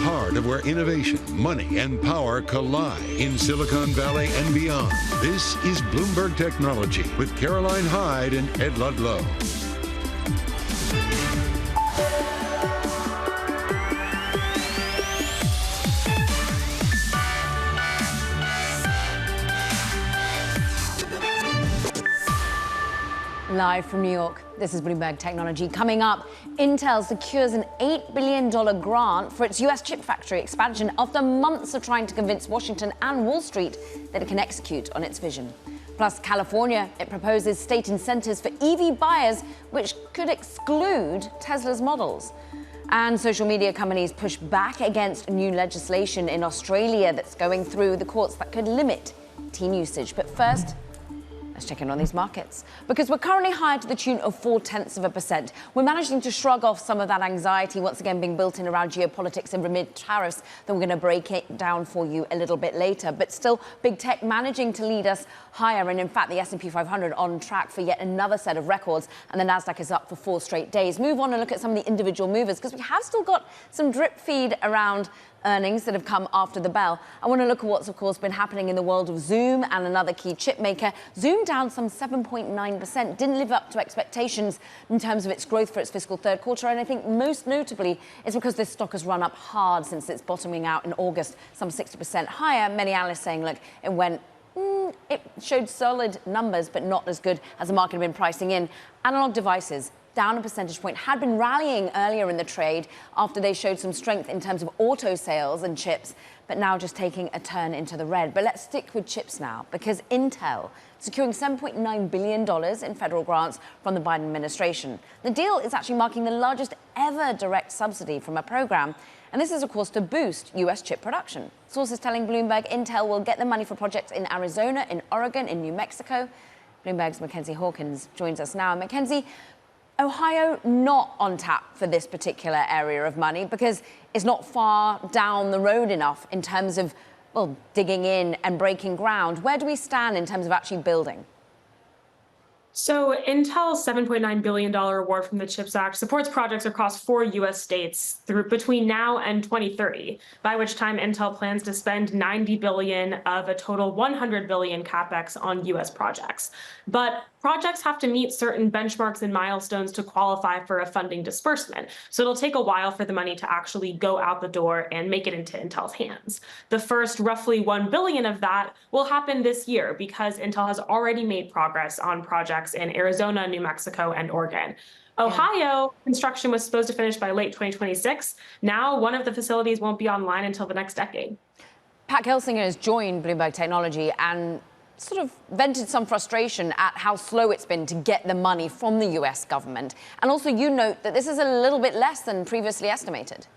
heart of where innovation, money, and power collide in Silicon Valley and beyond. This is Bloomberg Technology with Caroline Hyde and Ed Ludlow. Live from New York, this is Bloomberg Technology. Coming up, Intel secures an $8 billion grant for its U.S. chip factory expansion after months of trying to convince Washington and Wall Street that it can execute on its vision. Plus, California, it proposes state incentives for EV buyers, which could exclude Tesla's models. And social media companies push back against new legislation in Australia that's going through the courts that could limit teen usage. But first, let's check in on these markets, because we're currently higher to the tune of 0.4%. We're managing to shrug off some of that anxiety once again being built in around geopolitics and amid tariffs that we're going to break it down for you a little bit later. But still, big tech managing to lead us higher. And in fact, the S&P 500 on track for yet another set of records. And the Nasdaq is up for 4 straight days. Move on and look at some of the individual movers, because we have still got some drip feed around earnings that have come after the bell. I want to look at what's, of course, been happening in the world of Zoom and another key chip maker. Zoom down some 7.9%, didn't live up to expectations in terms of its growth for its fiscal third quarter. And I think most notably is because this stock has run up hard since its bottoming out in August, some 60% higher. Many analysts saying, look, it showed solid numbers, but not as good as the market had been pricing in. Analog devices, down a percentage point, had been rallying earlier in the trade after they showed some strength in terms of auto sales and chips, but now just taking a turn into the red. But let's stick with chips now, because Intel securing $7.9 billion in federal grants from the Biden administration. The deal is actually marking the largest ever direct subsidy from a program. And this is, of course, to boost U.S. chip production. Sources telling Bloomberg Intel will get the money for projects in Arizona, in Oregon, in New Mexico. Bloomberg's Mackenzie Hawkins joins us now. Mackenzie, Ohio not on tap for this particular area of money because it's not far down the road enough in terms of, well, digging in and breaking ground. Where do we stand in terms of actually building? So Intel's $7.9 billion award from the CHIPS Act supports projects across 4 U.S. states through between now and 2030, by which time Intel plans to spend $90 billion of a total $100 billion capex on U.S. projects. But projects have to meet certain benchmarks and milestones to qualify for a funding disbursement. So it'll take a while for the money to actually go out the door and make it into Intel's hands. The first roughly $1 billion of that will happen this year because Intel has already made progress on projects in Arizona, New Mexico, and Oregon. Ohio, construction was supposed to finish by late 2026. Now, one of the facilities won't be online until the next decade. Pat Gelsinger has joined Bloomberg Technology and sort of vented some frustration at how slow it's been to get the money from the U.S. government. And also, you note that this is a little bit less than previously estimated.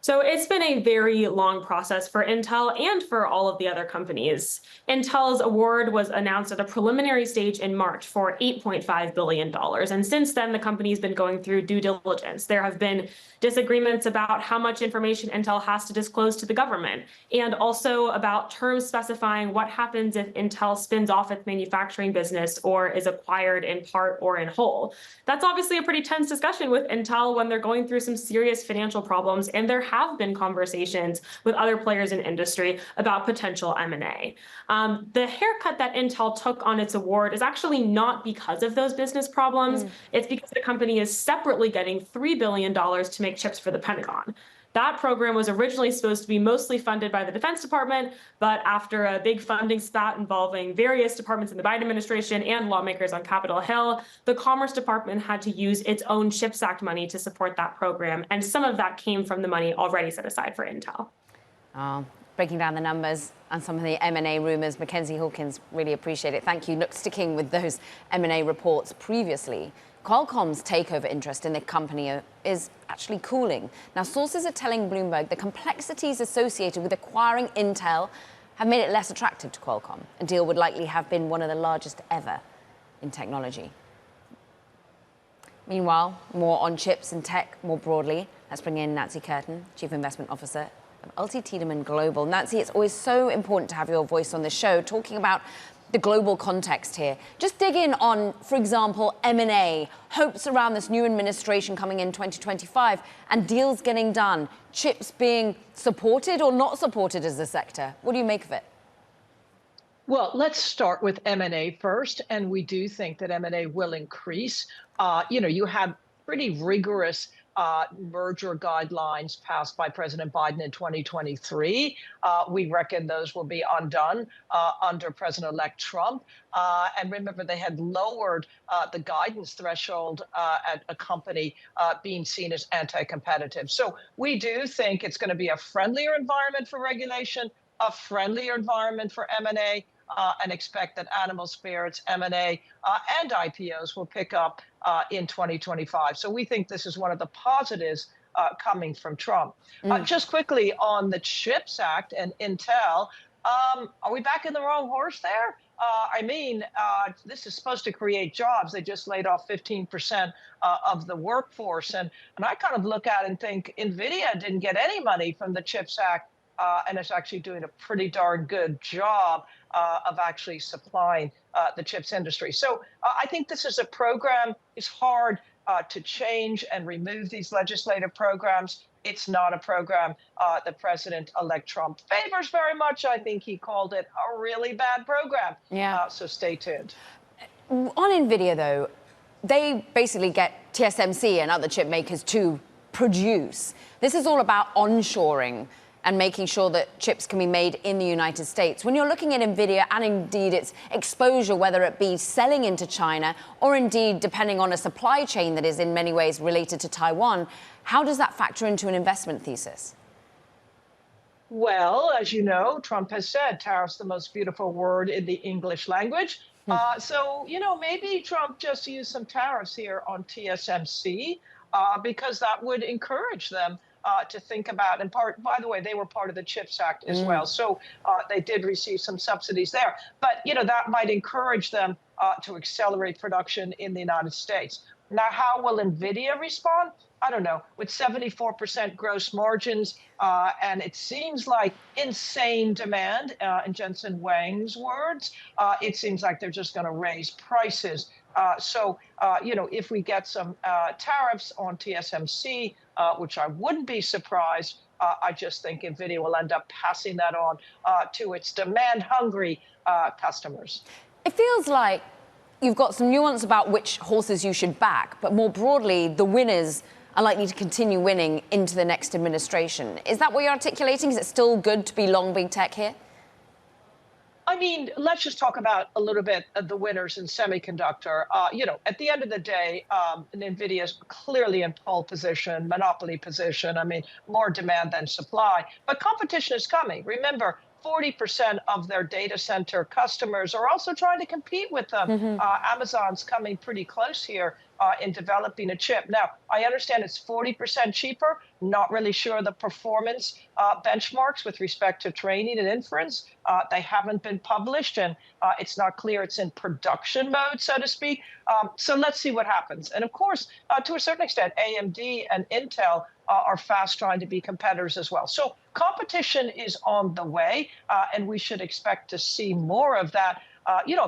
So it's been a very long process for Intel and for all of the other companies. Intel's award was announced at a preliminary stage in March for $8.5 billion. And since then, the company's been going through due diligence. There have been disagreements about how much information Intel has to disclose to the government, and also about terms specifying what happens if Intel spins off its manufacturing business or is acquired in part or in whole. That's obviously a pretty tense discussion with Intel when they're going through some serious financial problems, and there have been conversations with other players in industry about potential M&A. The haircut that Intel took on its award is actually not because of those business problems. It's because the company is separately getting $3 billion to make chips for the Pentagon. That program was originally supposed to be mostly funded by the Defense Department, but after a big funding spat involving various departments in the Biden administration and lawmakers on Capitol Hill, the Commerce Department had to use its own CHIPS Act money to support that program, and some of that came from the money already set aside for Intel. Breaking down the numbers and some of the M&A rumors, Mackenzie Hawkins, really appreciate it. Thank you. Look, sticking with those M&A reports previously, Qualcomm's takeover interest in the company is actually cooling. Now, sources are telling Bloomberg the complexities associated with acquiring Intel have made it less attractive to Qualcomm. A deal would likely have been one of the largest ever in technology. Meanwhile, more on chips and tech more broadly. Let's bring in Nancy Curtin, Chief Investment Officer of Ulti Tiedemann Global. Nancy, it's always so important to have your voice on the show, talking about the global context here. Just dig in on, for example, M&A, hopes around this new administration coming in 2025, and deals getting done, chips being supported or not supported as a sector. What do you make of it? Well, let's start with M&A first, and we do think that M&A will increase. You have pretty rigorous merger guidelines passed by President Biden in 2023. We reckon those will be undone under President-elect Trump. And remember, they had lowered the guidance threshold at a company being seen as anti-competitive. So we do think it's going to be a friendlier environment for regulation, a friendlier environment for M&A, and expect that animal spirits, M&A, and IPOs will pick up in 2025. So we think this is one of the positives coming from Trump. Just quickly on the CHIPS Act and Intel, are we back in the wrong horse there? This is supposed to create jobs. They just laid off 15% of the workforce. And I kind of look at it and think NVIDIA didn't get any money from the CHIPS Act, and it's actually doing a pretty darn good job of actually supplying the chips industry. So I think this is a program. It's hard to change and remove these legislative programs. It's not a program that President-elect Trump favors very much. I think he called it a really bad program. Yeah. So stay tuned. On NVIDIA, though, they basically get TSMC and other chip makers to produce. This is all about onshoring and making sure that chips can be made in the United States. When you're looking at NVIDIA and indeed its exposure, whether it be selling into China or indeed depending on a supply chain that is in many ways related to Taiwan, how does that factor into an investment thesis? Well, as you know, Trump has said tariff's the most beautiful word in the English language. So, maybe Trump just used some tariffs here on TSMC because that would encourage them to think about, and by the way, they were part of the CHIPS Act as well. So they did receive some subsidies there. But, that might encourage them to accelerate production in the United States. Now, how will NVIDIA respond? I don't know. With 74% gross margins, and it seems like insane demand, in Jensen Huang's words, it seems like they're just going to raise prices. So, if we get some tariffs on TSMC, which I wouldn't be surprised, I just think NVIDIA will end up passing that on to its demand-hungry customers. It feels like you've got some nuance about which horses you should back, but more broadly, the winners are likely to continue winning into the next administration. Is that what you're articulating? Is it still good to be long big tech here? Let's just talk about a little bit of the winners in semiconductor. At the end of the day, NVIDIA is clearly in pole position, monopoly position. More demand than supply. But competition is coming. Remember, 40% of their data center customers are also trying to compete with them. Amazon's coming pretty close here in developing a chip. Now, I understand it's 40% cheaper. Not really sure the performance benchmarks with respect to training and inference. They haven't been published, and it's not clear it's in production mode, so to speak. So let's see what happens. And of course, to a certain extent, AMD and Intel are fast trying to be competitors as well. So competition is on the way, and we should expect to see more of that.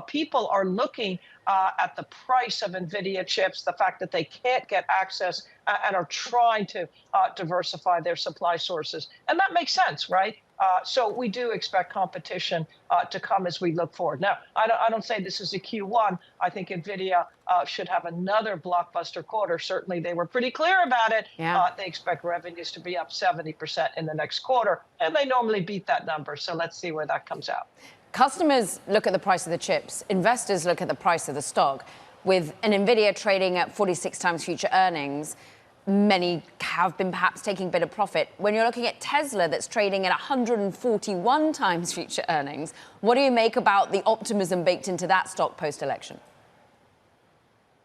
People are looking at the price of NVIDIA chips, the fact that they can't get access and are trying to diversify their supply sources. And that makes sense, right? So we do expect competition to come as we look forward. Now, I don't say this is a Q1. I think NVIDIA should have another blockbuster quarter. Certainly, they were pretty clear about it. Yeah. They expect revenues to be up 70% in the next quarter, and they normally beat that number. So let's see where that comes out. Customers look at the price of the chips. Investors look at the price of the stock. With an NVIDIA trading at 46 times future earnings, many have been perhaps taking a bit of profit. When you're looking at Tesla that's trading at 141 times future earnings, what do you make about the optimism baked into that stock post-election?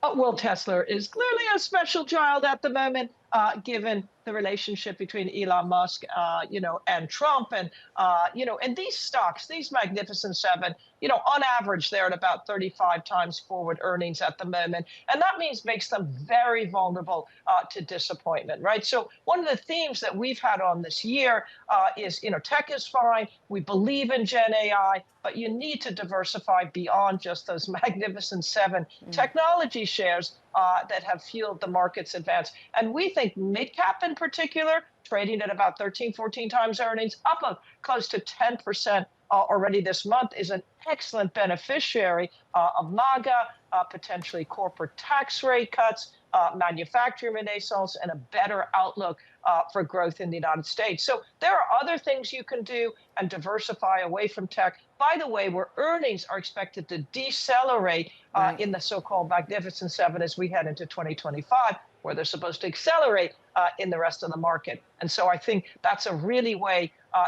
Well, Tesla is clearly a special child at the moment. given the relationship between Elon Musk, and Trump. And these stocks, these Magnificent Seven, on average, they're at about 35 times forward earnings at the moment. And that makes them very vulnerable to disappointment, right? So one of the themes that we've had on this year is, tech is fine. We believe in Gen AI, but you need to diversify beyond just those Magnificent Seven technology shares that have fueled the market's advance. And we think mid-cap in particular, trading at about 13, 14 times earnings, up close to 10% already this month, is an excellent beneficiary of MAGA, potentially corporate tax rate cuts, manufacturing renaissance, and a better outlook for growth in the United States. So there are other things you can do and diversify away from tech. By the way, where earnings are expected to decelerate in the so-called Magnificent Seven as we head into 2025, where they're supposed to accelerate in the rest of the market. And so I think that's a really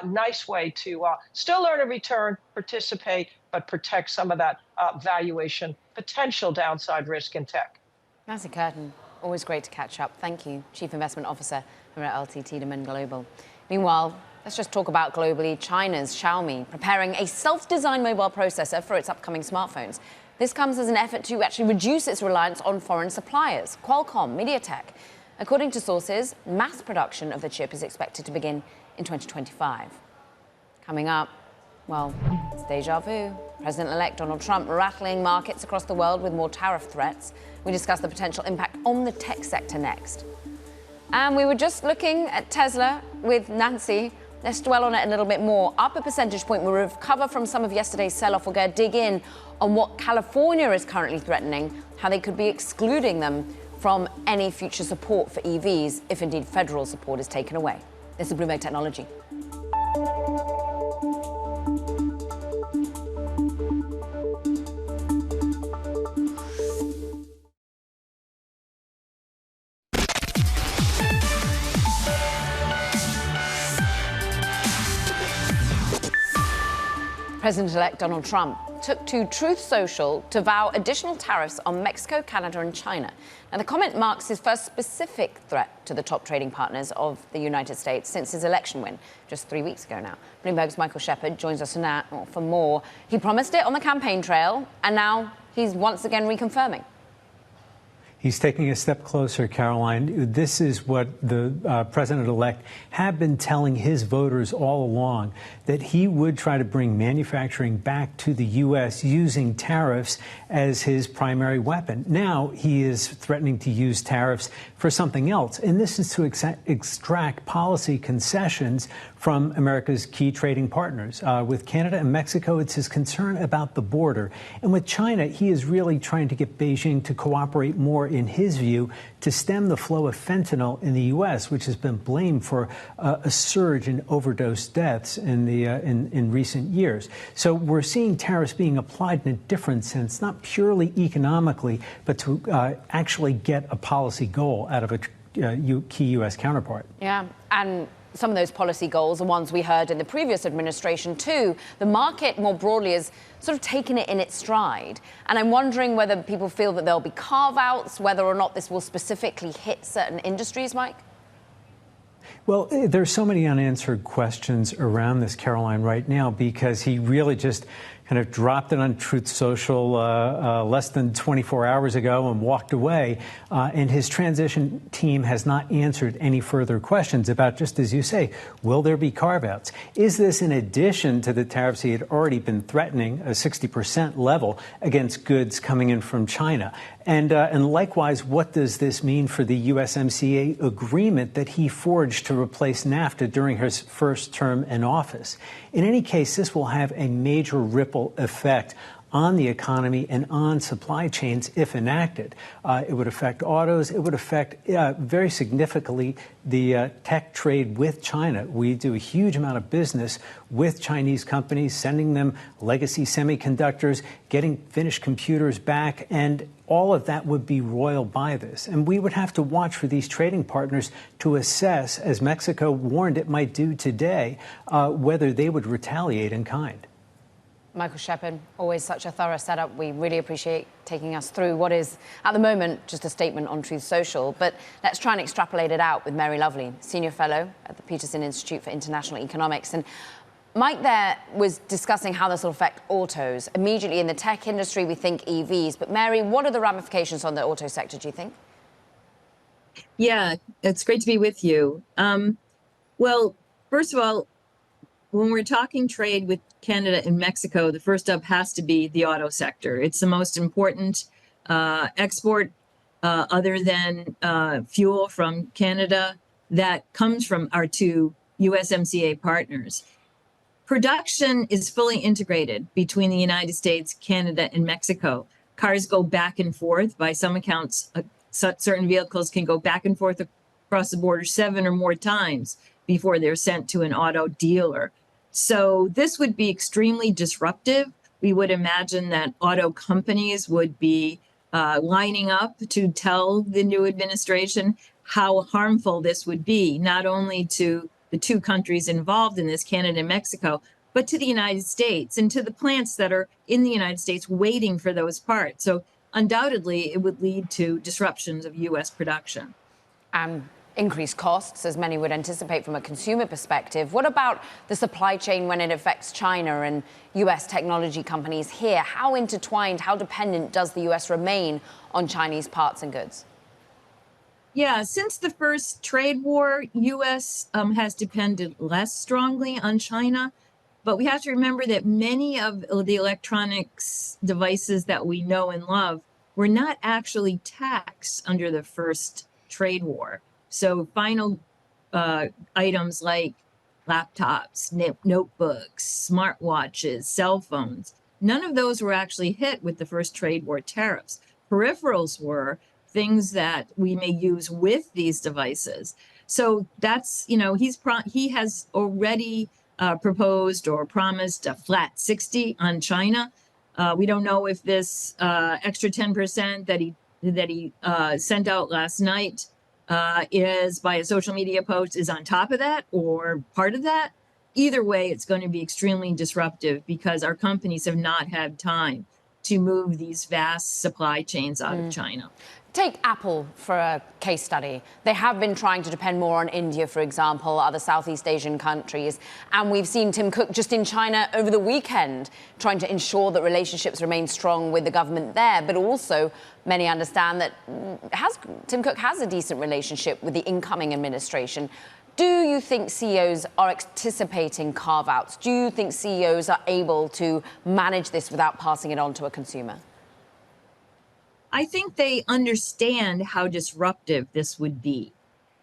nice way to still earn a return, participate, but protect some of that valuation potential downside risk in tech. Nancy Curtin, always great to catch up. Thank you, Chief Investment Officer here at LT Tiedemann Global. Meanwhile, let's just talk about globally. China's Xiaomi preparing a self-designed mobile processor for its upcoming smartphones. This comes as an effort to actually reduce its reliance on foreign suppliers, Qualcomm, MediaTek. According to sources, mass production of the chip is expected to begin in 2025. Coming up, well, it's deja vu. President-elect Donald Trump rattling markets across the world with more tariff threats. We discuss the potential impact on the tech sector next. And we were just looking at Tesla with Nancy. Let's dwell on it a little bit more. Up a percentage point, we'll recover from some of yesterday's sell-off. We're going to dig in on what California is currently threatening, how they could be excluding them from any future support for EVs if indeed federal support is taken away. This is Bloomberg Technology. President-elect Donald Trump took to Truth Social to vow additional tariffs on Mexico, Canada, and China. Now, the comment marks his first specific threat to the top trading partners of the United States since his election win just 3 weeks ago now. Bloomberg's Michael Shepard joins us now for more. He promised it on the campaign trail, and now he's once again reconfirming. He's taking a step closer, Caroline. This is what the president-elect had been telling his voters all along, that he would try to bring manufacturing back to the U.S. using tariffs as his primary weapon. Now he is threatening to use tariffs for something else, and this is to extract policy concessions from America's key trading partners. With Canada and Mexico, it's his concern about the border. And with China, he is really trying to get Beijing to cooperate more, in his view, to stem the flow of fentanyl in the U.S., which has been blamed for a surge in overdose deaths in recent years. So we're seeing tariffs being applied in a different sense, not purely economically, but to actually get a policy goal out of a key U.S. counterpart. Yeah, and some of those policy goals are ones we heard in the previous administration, too. The market, more broadly, has sort of taken it in its stride. And I'm wondering whether people feel that there'll be carve-outs, whether or not this will specifically hit certain industries, Mike? Well, there's so many unanswered questions around this, Caroline, right now, because he really just kind of dropped it on Truth Social less than 24 hours ago and walked away. And his transition team has not answered any further questions about, just as you say, will there be carve-outs? Is this in addition to the tariffs he had already been threatening, a 60% level against goods coming in from China? And likewise, what does this mean for the USMCA agreement that he forged to replace NAFTA during his first term in office? In any case, this will have a major ripple effect on the economy and on supply chains if enacted. It would affect autos. It would affect very significantly the tech trade with China. We do a huge amount of business with Chinese companies, sending them legacy semiconductors, getting finished computers back, and all of that would be roiled by this. And we would have to watch for these trading partners to assess, as Mexico warned it might do today, whether they would retaliate in kind. Michael Shepard, always such a thorough setup. We really appreciate taking us through what is, at the moment, just a statement on Truth Social. But let's try and extrapolate it out with Mary Lovely, Senior Fellow at the Peterson Institute for International Economics. And Mike there was discussing how this will affect autos. Immediately in the tech industry, we think EVs. But Mary, what are the ramifications on the auto sector, do you think? Yeah, it's great to be with you. Well, first of all, when we're talking trade with Canada and Mexico, the first up has to be the auto sector. It's the most important export other than fuel from Canada that comes from our two USMCA partners. Production is fully integrated between the United States, Canada, and Mexico. Cars go back and forth. By some accounts, certain vehicles can go back and forth across the border 7 or more times before they're sent to an auto dealer. So this would be extremely disruptive. We would imagine that auto companies would be lining up to tell the new administration how harmful this would be, not only to the two countries involved in this, Canada and Mexico, but to the United States and to the plants that are in the United States waiting for those parts. So undoubtedly, it would lead to disruptions of U.S. production. Increased costs, as many would anticipate from a consumer perspective. What about the supply chain when it affects China and U.S. technology companies here? How intertwined, how dependent does the U.S. remain on Chinese parts and goods? Yeah, since the first trade war, U.S. Has depended less strongly on China. But we have to remember that many of the electronics devices that we know and love were not actually taxed under the first trade war. So final items like laptops, notebooks, smartwatches, cell phones, none of those were actually hit with the first trade war tariffs. Peripherals were things that we may use with these devices. So that's, he has already proposed or promised a flat 60 on China. We don't know if this extra 10% that he sent out last night is by a social media post is on top of that or part of that. Either way, it's going to be extremely disruptive because our companies have not had time to move these vast supply chains out of China. Take Apple for a case study. They have been trying to depend more on India, for example, other Southeast Asian countries. And we've seen Tim Cook just in China over the weekend trying to ensure that relationships remain strong with the government there. But also, many understand that Tim Cook has a decent relationship with the incoming administration. Do you think CEOs are anticipating carve-outs? Do you think CEOs are able to manage this without passing it on to a consumer? I think they understand how disruptive this would be,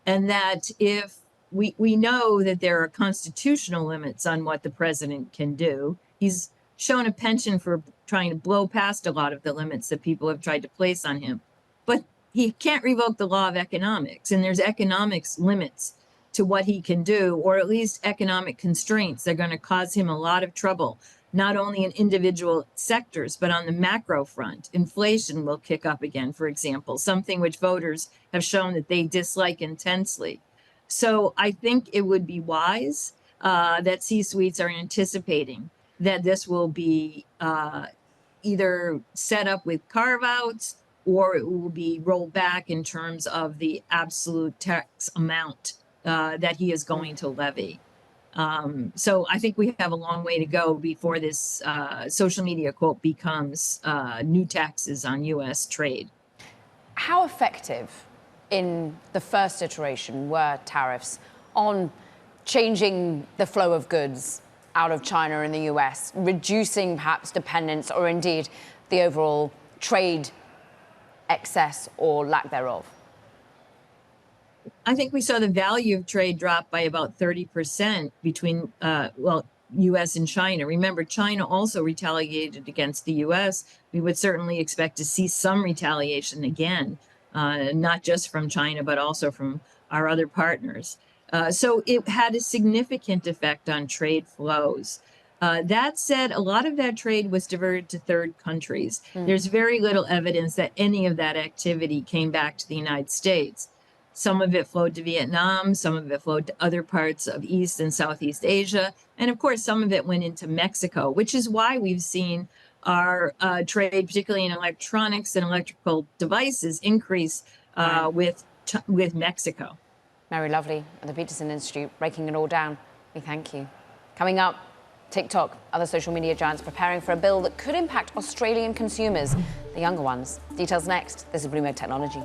and that if we know that there are constitutional limits on what the president can do. He's shown a penchant for trying to blow past a lot of the limits that people have tried to place on him. But he can't revoke the law of economics, and there's economics limits to what he can do, or at least economic constraints that are going to cause him a lot of trouble, not only in individual sectors, but on the macro front. Inflation will kick up again, for example, something which voters have shown that they dislike intensely. So I think it would be wise that C-suites are anticipating that this will be either set up with carve-outs or it will be rolled back in terms of the absolute tax amount that he is going to levy. So I think we have a long way to go before this social media quote becomes new taxes on U.S. trade. How effective in the first iteration were tariffs on changing the flow of goods out of China and the U.S., reducing perhaps dependence or indeed the overall trade excess or lack thereof? I think we saw the value of trade drop by about 30% between, U.S. and China. Remember, China also retaliated against the U.S. We would certainly expect to see some retaliation again, not just from China, but also from our other partners. So it had a significant effect on trade flows. That said, a lot of that trade was diverted to third countries. There's very little evidence that any of that activity came back to the United States. Some of it flowed to Vietnam, some of it flowed to other parts of East and Southeast Asia, and of course, some of it went into Mexico, which is why we've seen our trade, particularly in electronics and electrical devices, increase with Mexico. Mary Lovely at the Peterson Institute, breaking it all down. We thank you. Coming up, TikTok, other social media giants preparing for a bill that could impact Australian consumers, the younger ones. Details next. This is Bloomberg Technology.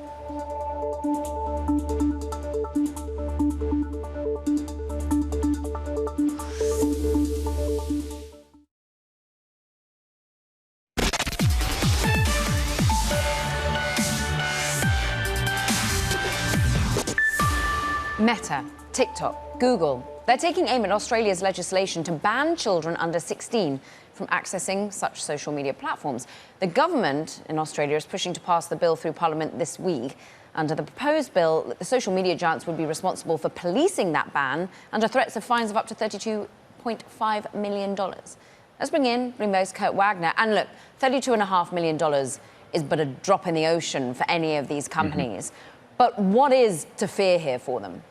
Meta, TikTok, Google, they're taking aim at Australia's legislation to ban children under 16 from accessing such social media platforms. The government in Australia is pushing to pass the bill through Parliament this week. Under the proposed bill, the social media giants would be responsible for policing that ban under threats of fines of up to $32.5 million. Let's bring in Bloomberg's Kurt Wagner. And look, $32.5 million is but a drop in the ocean for any of these companies. But what is to fear here for them?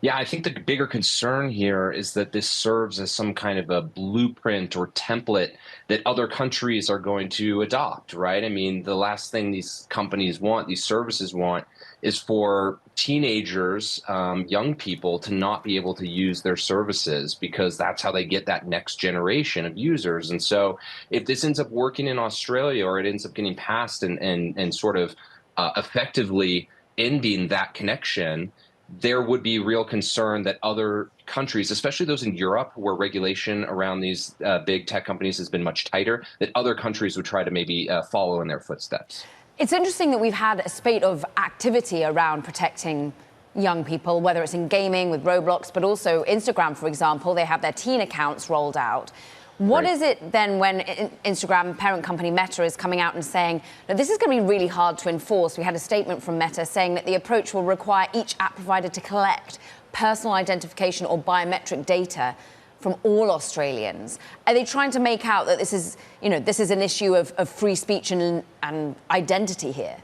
Yeah, I think the bigger concern here is that this serves as some kind of a blueprint or template that other countries are going to adopt, right? I mean, the last thing these companies want, these services want, is for teenagers, young people, to not be able to use their services, because that's how they get that next generation of users. And so if this ends up working in Australia, or it ends up getting passed and sort of effectively ending that connection, there would be real concern that other countries, especially those in Europe where regulation around these big tech companies has been much tighter, that other countries would try to maybe follow in their footsteps. It's interesting that we've had a spate of activity around protecting young people, whether it's in gaming with Roblox, but also Instagram, for example. They have their teen accounts rolled out. What is it then when Instagram parent company Meta is coming out and saying that this is going to be really hard to enforce? We had a statement from Meta saying that the approach will require each app provider to collect personal identification or biometric data from all Australians. Are they trying to make out that this is an issue of free speech and identity here?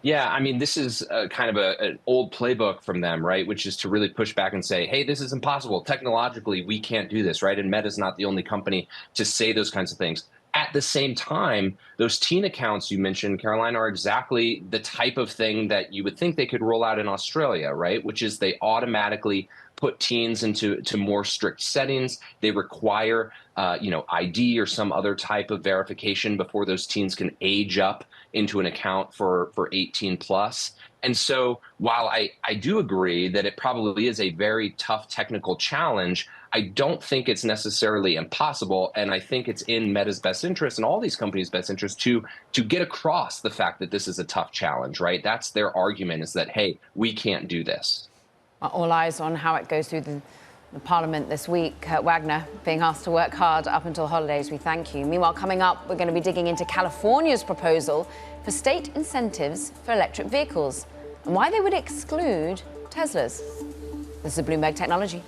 Yeah, I mean, this is kind of an old playbook from them, right? Which is to really push back and say, hey, this is impossible. Technologically, we can't do this, right? And Meta's not the only company to say those kinds of things. At the same time, those teen accounts you mentioned, Caroline, are exactly the type of thing that you would think they could roll out in Australia, right? Which is they automatically put teens into more strict settings. They require, ID or some other type of verification before those teens can age up into an account for 18 plus. And so while I do agree that it probably is a very tough technical challenge, I don't think it's necessarily impossible. And I think it's in Meta's best interest and all these companies' best interest to get across the fact that this is a tough challenge, right? That's their argument, is that, hey, we can't do this. All eyes on how it goes through the Parliament this week. Kurt Wagner being asked to work hard up until holidays. We thank you. Meanwhile, coming up, we're going to be digging into California's proposal for state incentives for electric vehicles and why they would exclude Teslas. This is Bloomberg Technology.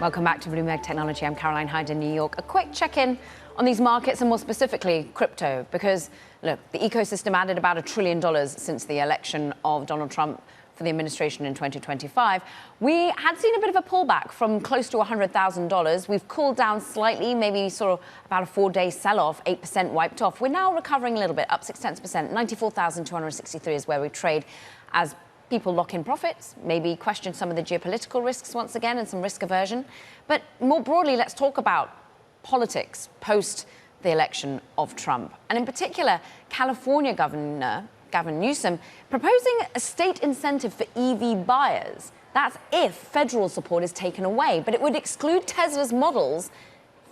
Welcome back to Bloomberg Technology. I'm Caroline Hyde in New York. A quick check-in on these markets and more specifically crypto, because look, the ecosystem added about $1 trillion since the election of Donald Trump for the administration in 2025. We had seen a bit of a pullback from close to $100,000. We've cooled down slightly, maybe sort of about a 4-day sell-off, 8% wiped off. We're now recovering a little bit, up 0.6%. 94,263 is where we trade as people lock in profits, maybe question some of the geopolitical risks once again and some risk aversion. But more broadly, let's talk about politics post the election of Trump. And in particular, California Governor Gavin Newsom proposing a state incentive for EV buyers. That's if federal support is taken away, but it would exclude Tesla's models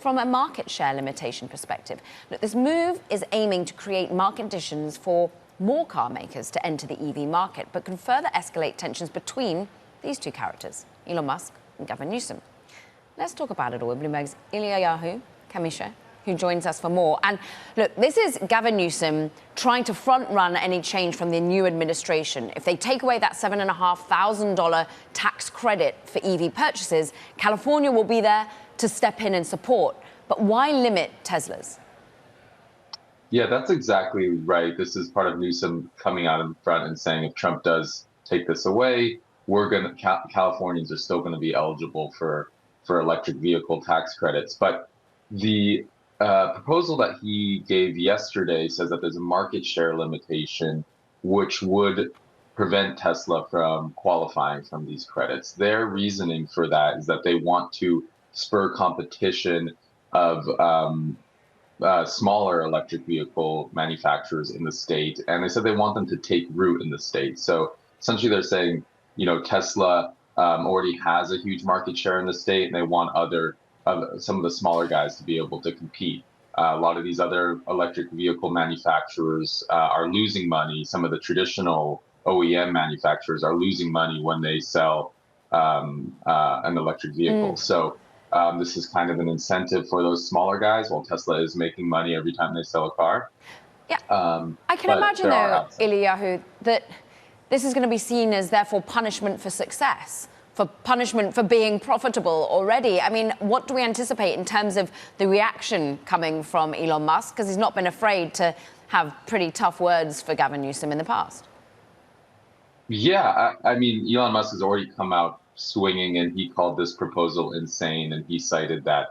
from a market share limitation perspective. Look, this move is aiming to create market conditions for more car makers to enter the EV market, but can further escalate tensions between these two characters, Elon Musk and Gavin Newsom. Let's talk about it all with Bloomberg's Ilya Yahoo, Kamisha, who joins us for more. And look, this is Gavin Newsom trying to front run any change from the new administration. If they take away that $7,500 tax credit for EV purchases, California will be there to step in and support. But why limit Teslas? Yeah, that's exactly right. This is part of Newsom coming out in front and saying if Trump does take this away, Californians are still going to be eligible for electric vehicle tax credits. But the proposal that he gave yesterday says that there's a market share limitation, which would prevent Tesla from qualifying from these credits. Their reasoning for that is that they want to spur competition of smaller electric vehicle manufacturers in the state. And they said they want them to take root in the state. So essentially they're saying, Tesla already has a huge market share in the state, and they want some of the smaller guys to be able to compete. A lot of these other electric vehicle manufacturers are losing money. Some of the traditional OEM manufacturers are losing money when they sell an electric vehicle. So this is kind of an incentive for those smaller guys, while Tesla is making money every time they sell a car. Yeah, I can imagine, though, Eliyahu, that this is going to be seen as, therefore, punishment for success, for punishment for being profitable already. I mean, what do we anticipate in terms of the reaction coming from Elon Musk? Because he's not been afraid to have pretty tough words for Gavin Newsom in the past. Yeah, I mean, Elon Musk has already come out swinging, and he called this proposal insane, and he cited that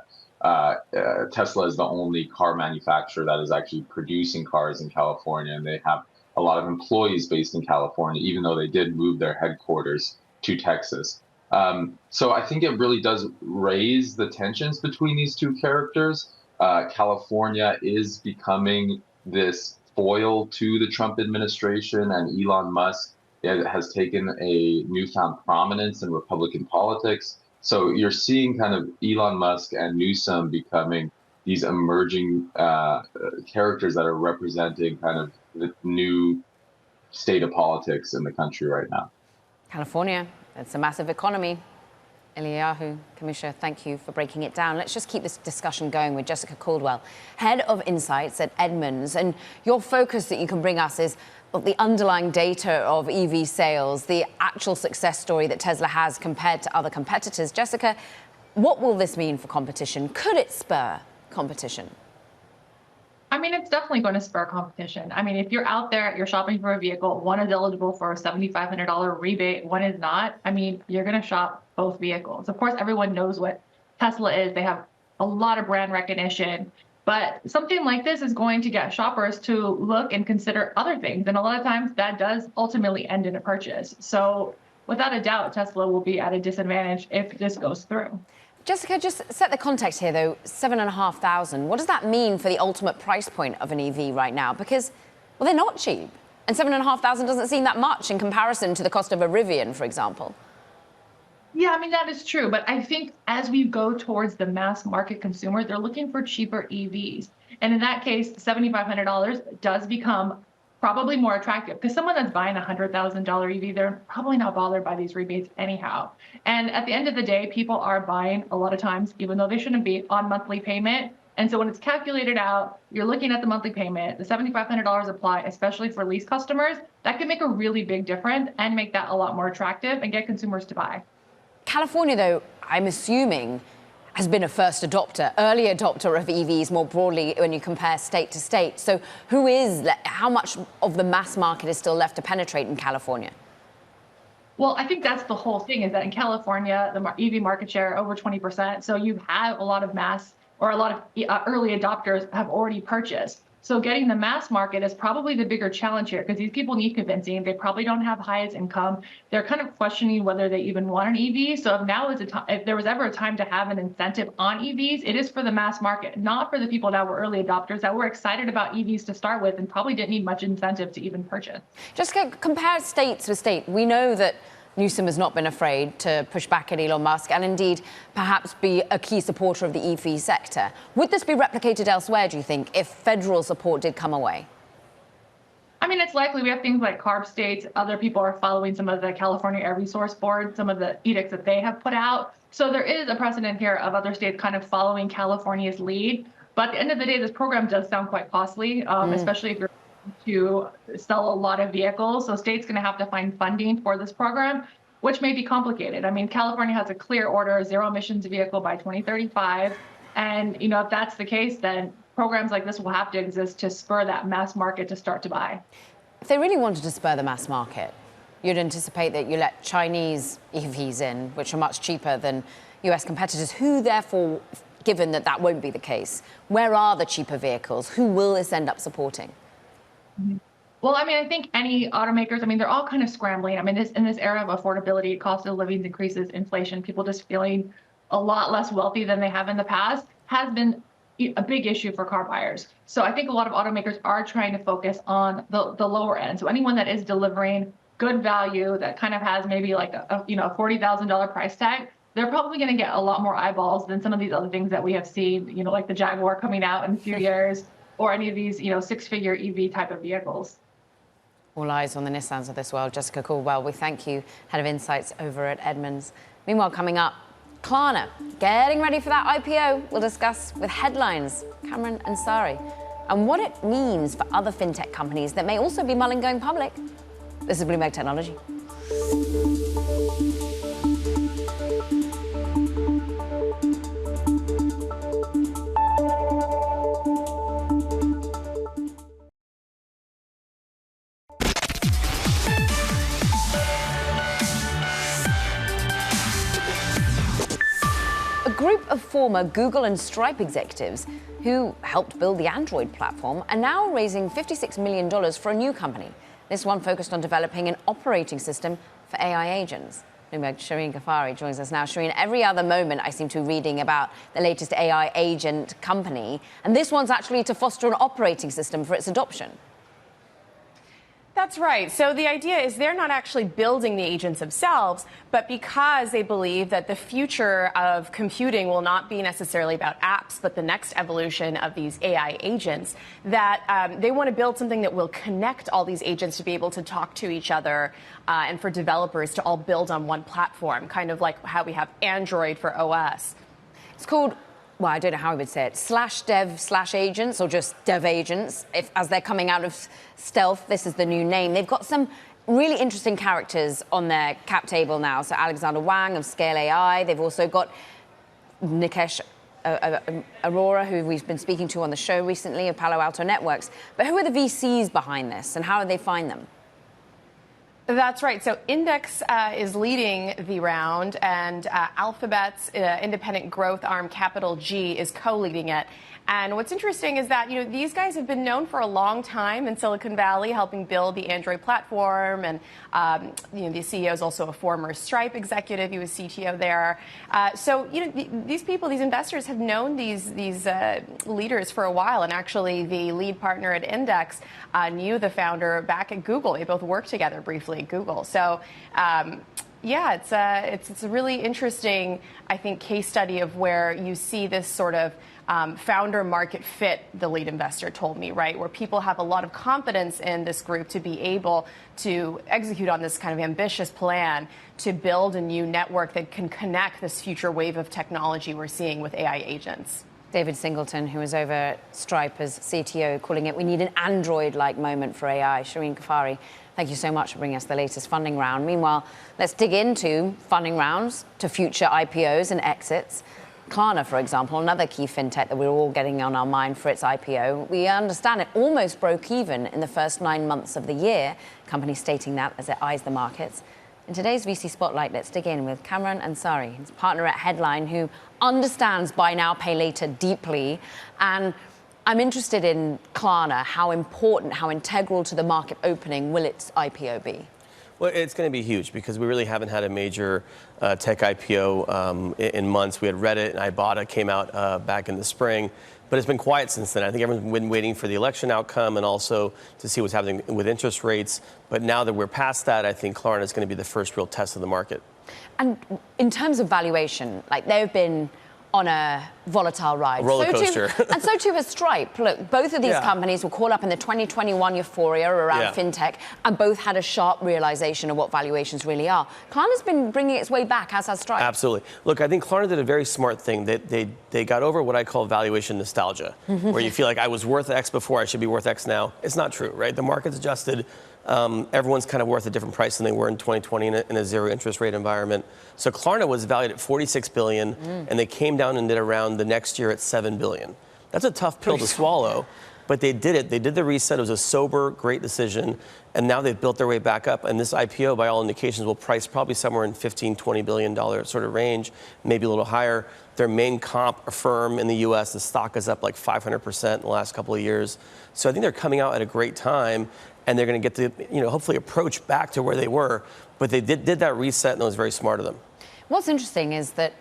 Tesla is the only car manufacturer that is actually producing cars in California, and they have a lot of employees based in California, even though they did move their headquarters to Texas. So I think it really does raise the tensions between these two characters. California is becoming this foil to the Trump administration, and Elon Musk has taken a newfound prominence in Republican politics. So you're seeing kind of Elon Musk and Newsom becoming these emerging characters that are representing kind of the new state of politics in the country right now. California, it's a massive economy. Eliyahu, Commissioner, thank you for breaking it down. Let's just keep this discussion going with Jessica Caldwell, Head of Insights at Edmunds. And your focus that you can bring us is the underlying data of EV sales, the actual success story that Tesla has compared to other competitors. Jessica, what will this mean for competition? Could it spur competition? I mean, it's definitely going to spur competition. I mean, if you're out there, you're shopping for a vehicle, one is eligible for a $7,500 rebate, one is not. I mean, you're going to shop both vehicles. Of course, everyone knows what Tesla is. They have a lot of brand recognition. But something like this is going to get shoppers to look and consider other things. And a lot of times that does ultimately end in a purchase. So without a doubt, Tesla will be at a disadvantage if this goes through. Jessica, just set the context here, though. $7,500. What does that mean for the ultimate price point of an EV right now? Because, well, they're not cheap. And $7,500 doesn't seem that much in comparison to the cost of a Rivian, for example. Yeah, I mean, that is true. But I think as we go towards the mass market consumer, they're looking for cheaper EVs. And in that case, $7,500 does become probably more attractive because someone that's buying a $100,000 EV, they're probably not bothered by these rebates anyhow. And at the end of the day, people are buying a lot of times, even though they shouldn't be, on monthly payment. And so when it's calculated out, you're looking at the monthly payment, the $7,500 apply, especially for lease customers, that can make a really big difference and make that a lot more attractive and get consumers to buy. California, though, I'm assuming, has been a first adopter, early adopter of EVs more broadly when you compare state to state. So how much of the mass market is still left to penetrate in California? Well, I think that's the whole thing, is that in California, the EV market share over 20%. So you have a lot of a lot of early adopters have already purchased. So getting the mass market is probably the bigger challenge here, because these people need convincing. They probably don't have highest income. They're kind of questioning whether they even want an EV. So if there was ever a time to have an incentive on EVs, it is for the mass market, not for the people that were early adopters that were excited about EVs to start with and probably didn't need much incentive to even purchase. Just compare states with state. We know that Newsom has not been afraid to push back at Elon Musk and indeed perhaps be a key supporter of the EV sector. Would this be replicated elsewhere, do you think, if federal support did come away? I mean, it's likely. We have things like CARB states. Other people are following some of the California Air Resource Board, some of the edicts that they have put out. So there is a precedent here of other states kind of following California's lead. But at the end of the day, this program does sound quite costly, especially if you're to sell a lot of vehicles. So state's going to have to find funding for this program, which may be complicated. I mean, California has a clear order, zero emissions vehicle by 2035. And, if that's the case, then programs like this will have to exist to spur that mass market to start to buy. If they really wanted to spur the mass market, you'd anticipate that you let Chinese EVs in, which are much cheaper than US competitors, who therefore, given that that won't be the case, where are the cheaper vehicles? Who will this end up supporting? Well, I mean, I think any automakers, they're all kind of scrambling. In this era of affordability, cost of living increases, inflation, people just feeling a lot less wealthy than they have in the past has been a big issue for car buyers. So I think a lot of automakers are trying to focus on the lower end. So anyone that is delivering good value that kind of has maybe like a $40,000 price tag, they're probably going to get a lot more eyeballs than some of these other things that we have seen, like the Jaguar coming out in a few years, or any of these, six-figure EV type of vehicles. All eyes on the Nissans of this world. Jessica Caldwell, we thank you, Head of Insights over at Edmunds. Meanwhile, coming up, Klarna, getting ready for that IPO. We'll discuss with headlines, Cameron Ansari, and what it means for other fintech companies that may also be mulling going public. This is Bloomberg Technology. A group of former Google and Stripe executives who helped build the Android platform are now raising $56 million for a new company. This one focused on developing an operating system for AI agents. Bloomberg Shireen Ghaffari joins us now. Shireen, every other moment I seem to be reading about the latest AI agent company, and this one's actually to foster an operating system for its adoption. That's right. So the idea is they're not actually building the agents themselves, but because they believe that the future of computing will not be necessarily about apps, but the next evolution of these AI agents, that they want to build something that will connect all these agents to be able to talk to each other and for developers to all build on one platform, kind of like how we have Android for OS. It's called, well, I don't know how I would say it, /dev/agents or just dev agents. As they're coming out of stealth, this is the new name. They've got some really interesting characters on their cap table now. So Alexander Wang of Scale AI. They've also got Nikesh Arora, who we've been speaking to on the show recently, of Palo Alto Networks. But who are the VCs behind this, and how do they find them? That's right. So Index is leading the round, and Alphabet's independent growth arm, Capital G, is co-leading it. And what's interesting is that, these guys have been known for a long time in Silicon Valley, helping build the Android platform. And, the CEO is also a former Stripe executive. He was CTO there. So, these people, these investors have known these leaders for a while. And actually, the lead partner at Index knew the founder back at Google. They both worked together briefly at Google. So, yeah, it's a really interesting, I think, case study of where you see this sort of founder market fit, the lead investor told me, right, where people have a lot of confidence in this group to be able to execute on this kind of ambitious plan to build a new network that can connect this future wave of technology we're seeing with AI agents. David Singleton, who was over at Stripe as CTO, calling it, we need an Android-like moment for AI. Shireen Ghaffari, thank you so much for bringing us the latest funding round. Meanwhile, let's dig into funding rounds to future IPOs and exits. Klarna, for example, another key fintech that we're all getting on our mind for its IPO. We understand it almost broke even in the first 9 months of the year, company stating that as it eyes the markets. In today's VC Spotlight, let's dig in with Cameron Ansari, his partner at Headline, who understands buy now, pay later deeply. And I'm interested in Klarna, how important, how integral to the market opening will its IPO be? Well, it's going to be huge because we really haven't had a major tech IPO in months. We had Reddit and Ibotta came out back in the spring, but it's been quiet since then. I think everyone's been waiting for the election outcome and also to see what's happening with interest rates. But now that we're past that, I think Klarna is going to be the first real test of the market. And in terms of valuation, like there have been on a volatile ride. Roller coaster. And so too has Stripe. Look, both of these companies were caught up in the 2021 euphoria around fintech, and both had a sharp realization of what valuations really are. Klarna's been bringing its way back, as has Stripe. Absolutely. Look, I think Klarna did a very smart thing. They got over what I call valuation nostalgia, where you feel like I was worth X before, I should be worth X now. It's not true, right? The market's adjusted. Everyone's kind of worth a different price than they were in 2020 in a zero interest rate environment. So Klarna was valued at $46 billion, and they came down and did around the next year at $7 billion. That's a tough pill to swallow, but they did it. They did the reset. It was a sober, great decision, and now they've built their way back up. And this IPO, by all indications, will price probably somewhere in $15, $20 billion sort of range, maybe a little higher. Their main comp firm in the U.S., the stock is up like 500% in the last couple of years. So I think they're coming out at a great time, and they're going to get to, hopefully approach back to where they were. But they did that reset, and it was very smart of them. What's interesting is that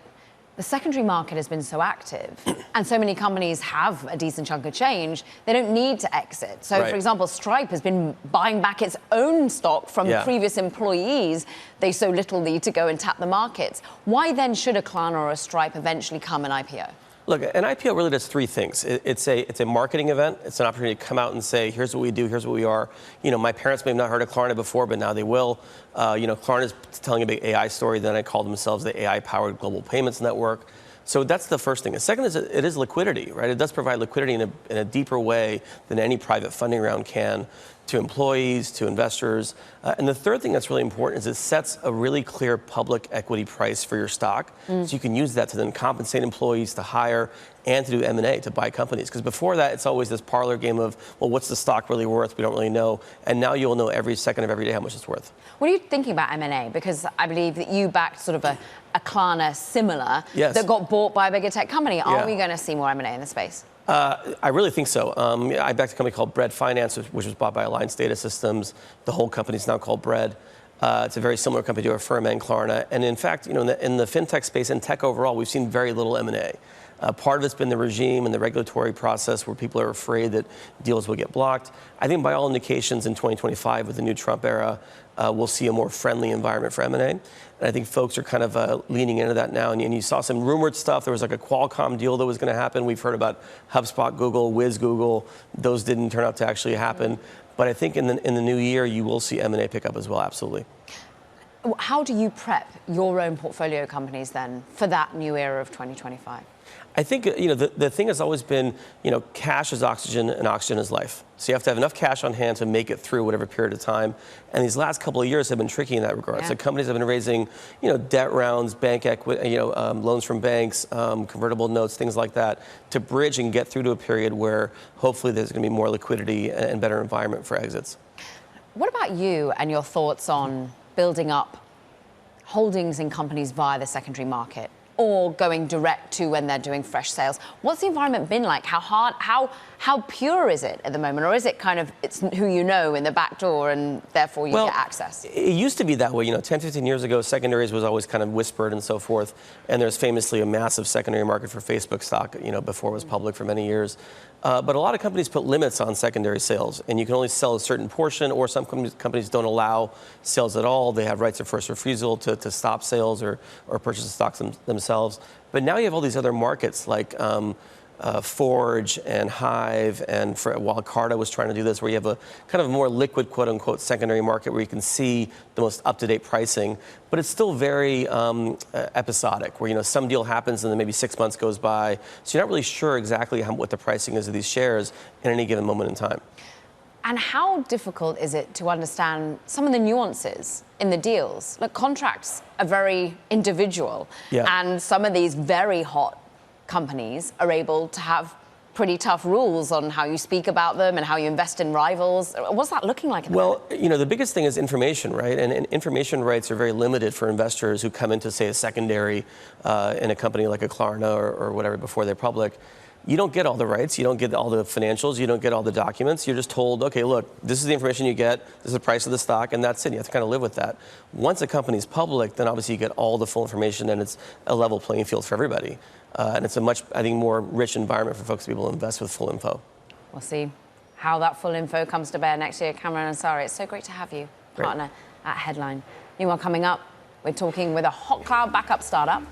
the secondary market has been so active, and so many companies have a decent chunk of change, they don't need to exit. So, for example, Stripe has been buying back its own stock from previous employees. They so little need to go and tap the markets. Why then should a Klarna or a Stripe eventually come an IPO? Look, an IPO really does three things. It's a marketing event. It's an opportunity to come out and say, here's what we do, here's what we are. My parents may have not heard of Klarna before, but now they will. Klarna's telling a big AI story. Then I call themselves the AI-powered global payments network. So that's the first thing. The second is it is liquidity, right? It does provide liquidity in a deeper way than any private funding round can to employees, to investors. And the third thing that's really important is it sets a really clear public equity price for your stock. So you can use that to then compensate employees, to hire, and to do M&A, to buy companies. Because before that, it's always this parlor game of, well, what's the stock really worth? We don't really know. And now you'll know every second of every day how much it's worth. What are you thinking about M&A? Because I believe that you backed sort of a Klarna similar that got bought by a bigger tech company. Are we going to see more M&A in the space? I really think so. I backed a company called Bread Finance, which was bought by Alliance Data Systems. The whole company is now called Bread. It's a very similar company to Affirm and Klarna. And in fact, in the fintech space and tech overall, we've seen very little M&A. Part of it's been the regime and the regulatory process where people are afraid that deals will get blocked. I think by all indications in 2025 with the new Trump era, we'll see a more friendly environment for M&A. And I think folks are kind of leaning into that now. And you saw some rumored stuff. There was like a Qualcomm deal that was going to happen. We've heard about HubSpot Google, Wiz Google. Those didn't turn out to actually happen. But I think in the new year, you will see M&A pick up as well, absolutely. How do you prep your own portfolio companies then for that new era of 2025? I think, the thing has always been, cash is oxygen and oxygen is life. So you have to have enough cash on hand to make it through whatever period of time. And these last couple of years have been tricky in that regard. So companies have been raising, debt rounds, bank equity, loans from banks, convertible notes, things like that, to bridge and get through to a period where hopefully there's going to be more liquidity and better environment for exits. What about you and your thoughts on building up holdings in companies via the secondary market, or going direct to when they're doing fresh sales? What's the environment been like? How hard, how pure is it at the moment? Or is it kind of, it's who you know in the back door and therefore you get access? It used to be that way. 10, 15 years ago, secondaries was always kind of whispered and so forth. And there's famously a massive secondary market for Facebook stock, before it was public for many years. But a lot of companies put limits on secondary sales, and you can only sell a certain portion, or some companies don't allow sales at all. They have rights of first refusal to stop sales or purchase the stocks themselves. But now you have all these other markets like Forge and Hive, and while Carta was trying to do this, where you have a kind of more liquid, quote unquote, secondary market where you can see the most up-to-date pricing, but it's still very episodic, where some deal happens and then maybe 6 months goes by, so you're not really sure exactly what the pricing is of these shares in any given moment in time. And how difficult is it to understand some of the nuances in the deals? Like, contracts are very individual, and some of these very hot companies are able to have pretty tough rules on how you speak about them and how you invest in rivals. What's that looking like? Well, the biggest thing is information, right? And information rights are very limited for investors who come into, say, a secondary in a company like a Klarna or whatever before they're public. You don't get all the rights. You don't get all the financials. You don't get all the documents. You're just told, okay, look, this is the information you get. This is the price of the stock, and that's it. You have to kind of live with that. Once a company's public, then obviously you get all the full information, and it's a level playing field for everybody. And it's a much, I think, more rich environment for folks to be able to invest with full info. We'll see how that full info comes to bear next year. Cameron Ansari, it's so great to have you, partner at Headline. Meanwhile, coming up, we're talking with a hot cloud backup startup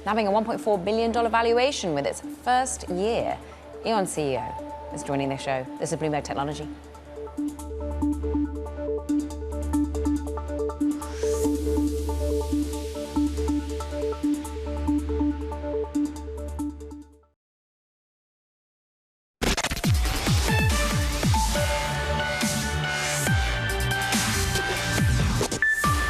nabbing a $1.4 billion valuation with its first year. E.ON CEO is joining the show. This is Bloomberg Technology.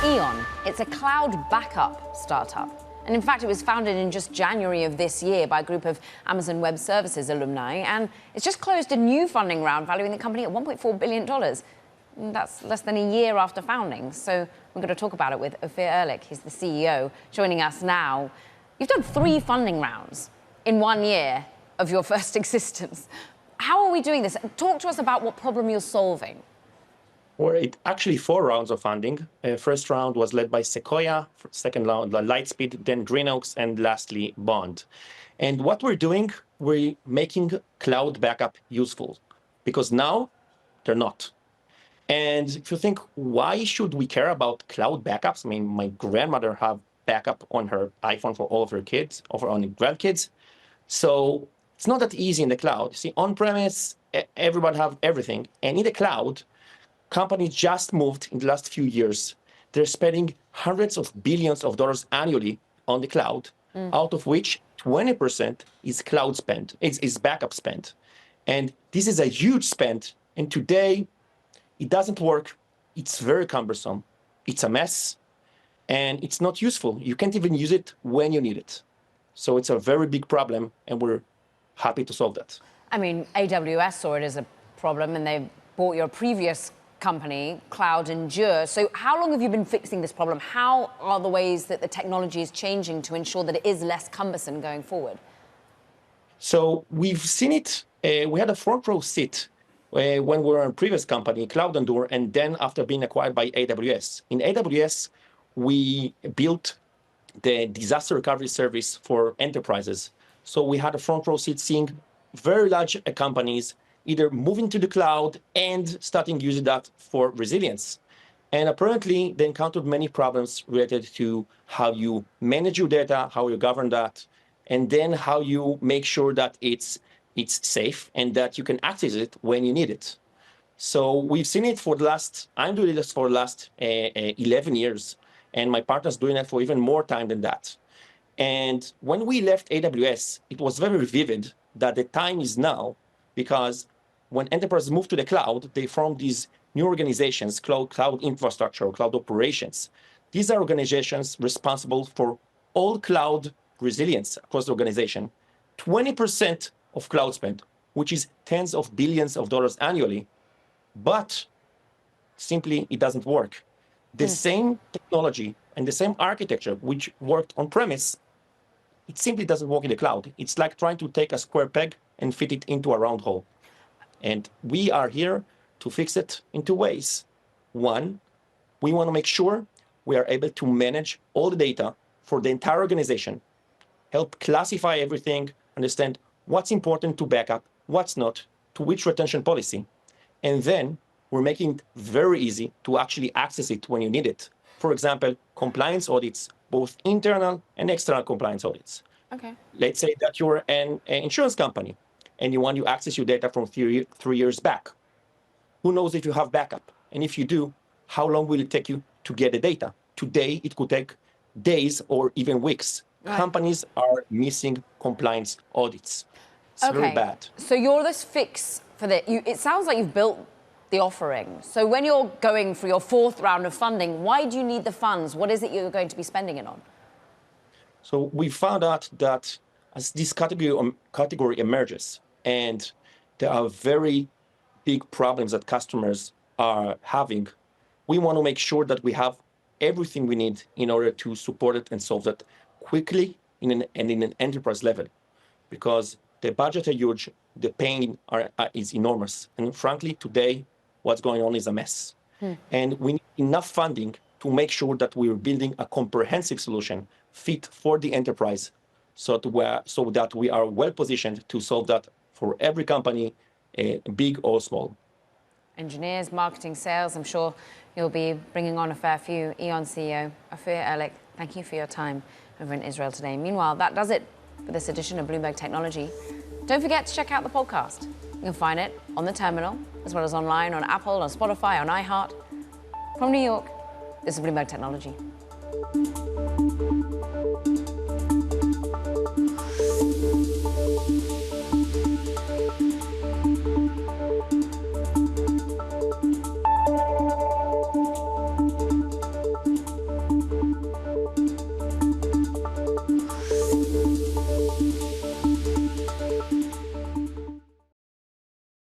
E.ON, it's a cloud backup startup. And in fact, it was founded in just January of this year by a group of Amazon Web Services alumni. And it's just closed a new funding round valuing the company at $1.4 billion. And that's less than a year after founding. So we're going to talk about it with Ophir Ehrlich. He's the CEO, joining us now. You've done 3 funding rounds in 1 year of your first existence. How are we doing this? Talk to us about what problem you're solving. Or actually 4 rounds of funding. First round was led by Sequoia, second round Lightspeed, then Greenoaks, and lastly Bond. And what we're doing, we're making cloud backup useful, because now they're not. And if you think, why should we care about cloud backups? I mean, my grandmother have backup on her iPhone for all of her kids, or on her grandkids. So it's not that easy in the cloud. You see, on-premise, everybody have everything. And in the cloud, companies just moved in the last few years. They're spending hundreds of billions of dollars annually on the cloud, out of which 20% is cloud spend, is backup spend. And this is a huge spend. And today, it doesn't work. It's very cumbersome. It's a mess. And it's not useful. You can't even use it when you need it. So it's a very big problem, and we're happy to solve that. I mean, AWS saw it as a problem, and they bought your previous company, Cloud Endure. So how long have you been fixing this problem? How are the ways that the technology is changing to ensure that it is less cumbersome going forward? So we've seen it. We had a front row seat when we were in a previous company, Cloud Endure, and then after being acquired by AWS. In AWS, we built the disaster recovery service for enterprises. So we had a front row seat seeing very large companies either moving to the cloud and starting using that for resilience. And apparently, they encountered many problems related to how you manage your data, how you govern that, and then how you make sure that it's safe and that you can access it when you need it. So we've seen it for the last, I'm doing this for the last 11 years, and my partner's doing it for even more time than that. And when we left AWS, it was very vivid that the time is now, because when enterprises move to the cloud, they form these new organizations, cloud infrastructure, or cloud operations. These are organizations responsible for all cloud resilience across the organization. 20% of cloud spend, which is tens of billions of dollars annually, but simply it doesn't work. The same technology and the same architecture which worked on premise, it simply doesn't work in the cloud. It's like trying to take a square peg and fit it into a round hole. And we are here to fix it in 2 ways. One, we want to make sure we are able to manage all the data for the entire organization, help classify everything, understand what's important to backup, what's not, to which retention policy. And then we're making it very easy to actually access it when you need it. For example, compliance audits, both internal and external compliance audits. Okay. Let's say that you're an insurance company and you want to access your data from 3 years back. Who knows if you have backup? And if you do, how long will it take you to get the data? Today, it could take days or even weeks. Right. Companies are missing compliance audits. It's very bad. So you're this fix for the, it sounds like you've built the offering. So when you're going for your 4th round of funding, why do you need the funds? What is it you're going to be spending it on? So we found out that as this category emerges, and there are very big problems that customers are having, we want to make sure that we have everything we need in order to support it and solve that quickly in an enterprise level. Because the budget are huge, the pain is enormous. And frankly, today, what's going on is a mess. And we need enough funding to make sure that we're building a comprehensive solution fit for the enterprise so that we are well positioned to solve that for every company, big or small. Engineers, marketing, sales, I'm sure you'll be bringing on a fair few. E.ON CEO, Ophir Ehrlich, thank you for your time. over in Israel today. Meanwhile, that does it for this edition of Bloomberg Technology. Don't forget to check out the podcast. You can find it on the terminal, as well as online on Apple, on Spotify, on iHeart. From New York, this is Bloomberg Technology.